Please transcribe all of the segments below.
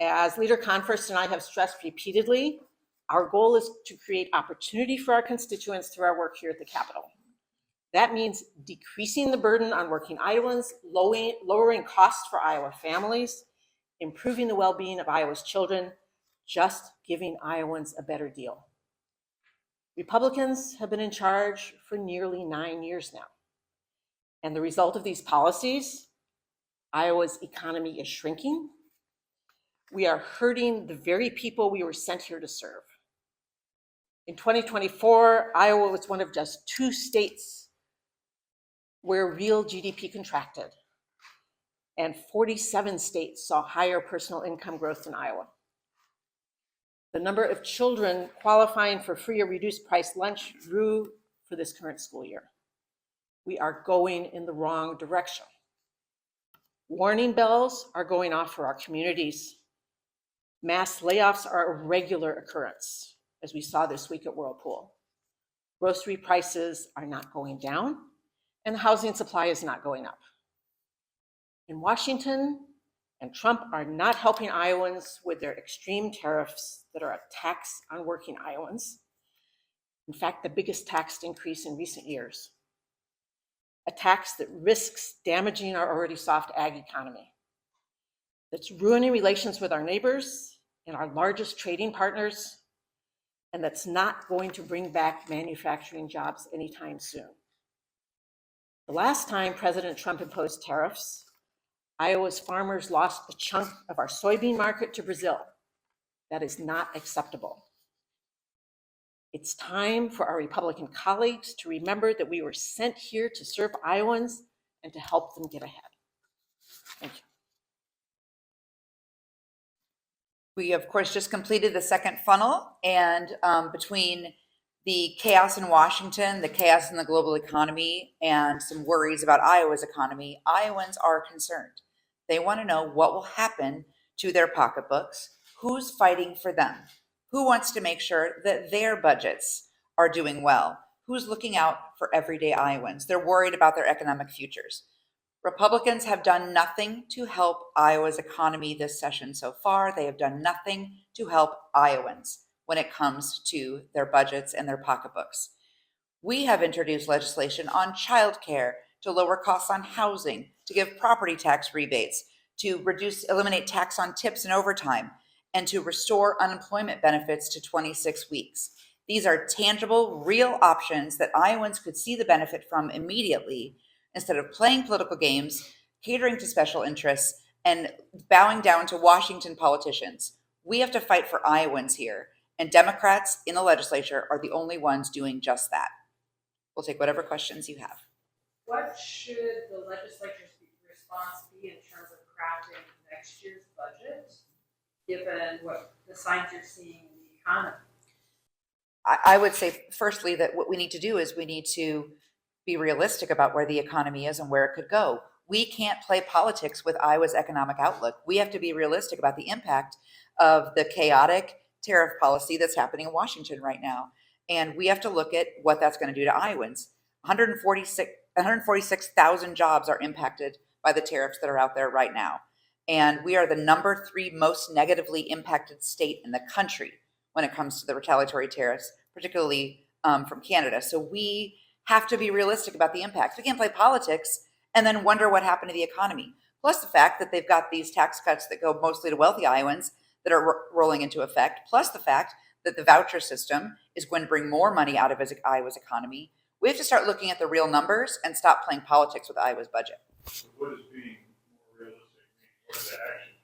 As Leader Konfrst and I have stressed repeatedly, our goal is to create opportunity for our constituents through our work here at the Capitol. That means decreasing the burden on working Iowans, lowering costs for Iowa families, improving the well-being of Iowa's children, just giving Iowans a better deal. Republicans have been in charge for nearly 9 years now. And the result of these policies, Iowa's economy is shrinking. We are hurting the very people we were sent here to serve. In 2024, Iowa was one of just 2 states where real GDP contracted, and 47 states saw higher personal income growth than Iowa. The number of children qualifying for free or reduced price lunch grew for this current school year. We are going in the wrong direction. Warning bells are going off for our communities. Mass layoffs are a regular occurrence, as we saw this week at Whirlpool. Grocery prices are not going down, and the housing supply is not going up. In Washington and Trump are not helping Iowans with their extreme tariffs that are a tax on working Iowans. In fact, the biggest tax increase in recent years. A tax that risks damaging our already soft ag economy, that's ruining relations with our neighbors and our largest trading partners, and that's not going to bring back manufacturing jobs anytime soon. The last time President Trump imposed tariffs, Iowa's farmers lost a chunk of our soybean market to Brazil. That is not acceptable. It's time for our Republican colleagues to remember that we were sent here to serve Iowans and to help them get ahead. Thank you. We, of course, just completed the second funnel, and between the chaos in Washington, the chaos in the global economy, and some worries about Iowa's economy, Iowans are concerned. They want to know what will happen to their pocketbooks, who's fighting for them, who wants to make sure that their budgets are doing well, who's looking out for everyday Iowans. They're worried about their economic futures. Republicans have done nothing to help Iowa's economy this session so far. They have done nothing to help Iowans when it comes to their budgets and their pocketbooks. We have introduced legislation on childcare to lower costs on housing, to give property tax rebates, to eliminate tax on tips and overtime, and to restore unemployment benefits to 26 weeks. These are tangible, real options that Iowans could see the benefit from immediately, instead of playing political games, catering to special interests, and bowing down to Washington politicians. We have to fight for Iowans here, and Democrats in the legislature are the only ones doing just that. We'll take whatever questions you have. What should the legislature's response be in terms of crafting next year's budget, given what the signs you're seeing in the economy? I would say, firstly, that what we need to do is we need to be realistic about where the economy is and where it could go. We can't play politics with Iowa's economic outlook. We have to be realistic about the impact of the chaotic tariff policy that's happening in Washington right now. And we have to look at what that's going to do to Iowans. 146,000 jobs are impacted by the tariffs that are out there right now. And we are the number 3 most negatively impacted state in the country when it comes to the retaliatory tariffs, particularly from Canada. So we have to be realistic about the impact. We can't play politics and then wonder what happened to the economy. Plus the fact that they've got these tax cuts that go mostly to wealthy Iowans that are rolling into effect, plus the fact that the voucher system is going to bring more money out of Iowa's economy. We have to start looking at the real numbers and stop playing politics with Iowa's budget. So what is being more realistic? What are the actions?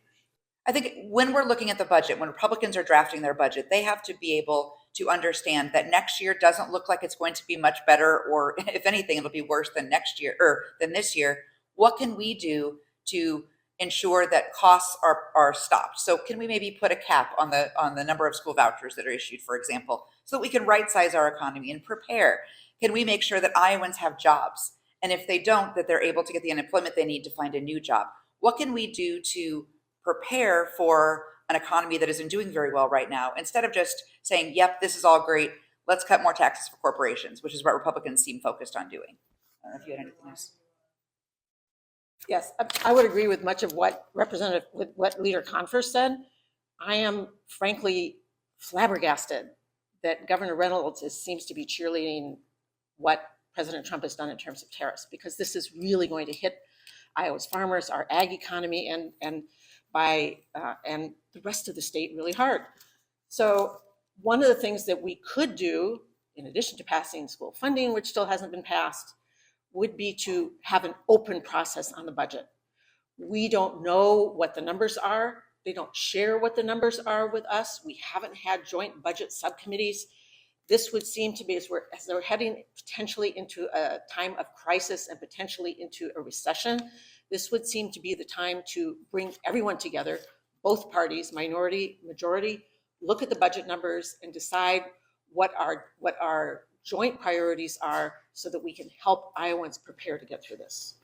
I think when we're looking at the budget, when Republicans are drafting their budget, they have to be able to understand that next year doesn't look like it's going to be much better, or if anything, it'll be worse than next year or than this year. What can we do to ensure that costs are stopped? So can we maybe put a cap on the number of school vouchers that are issued, for example, so that we can right size our economy and prepare? Can we make sure that Iowans have jobs? And if they don't, that they're able to get the unemployment they need to find a new job? What can we do to prepare for an economy that isn't doing very well right now, instead of just saying, yep, this is all great, let's cut more taxes for corporations, which is what Republicans seem focused on doing. I don't know if you had anything else. Yes, I would agree with much of what Leader Konfrst said. I am frankly flabbergasted that Governor Reynolds seems to be cheerleading what President Trump has done in terms of tariffs, because this is really going to hit Iowa's farmers, our ag economy, and the rest of the state really hard. So one of the things that we could do, in addition to passing school funding, which still hasn't been passed, would be to have an open process on the budget. We don't know what the numbers are. They don't share what the numbers are with us. We haven't had joint budget subcommittees. This would seem to be, as we're heading potentially into a time of crisis and potentially into a recession, this would seem to be the time to bring everyone together, both parties, minority, majority, look at the budget numbers and decide what our joint priorities are so that we can help Iowans prepare to get through this.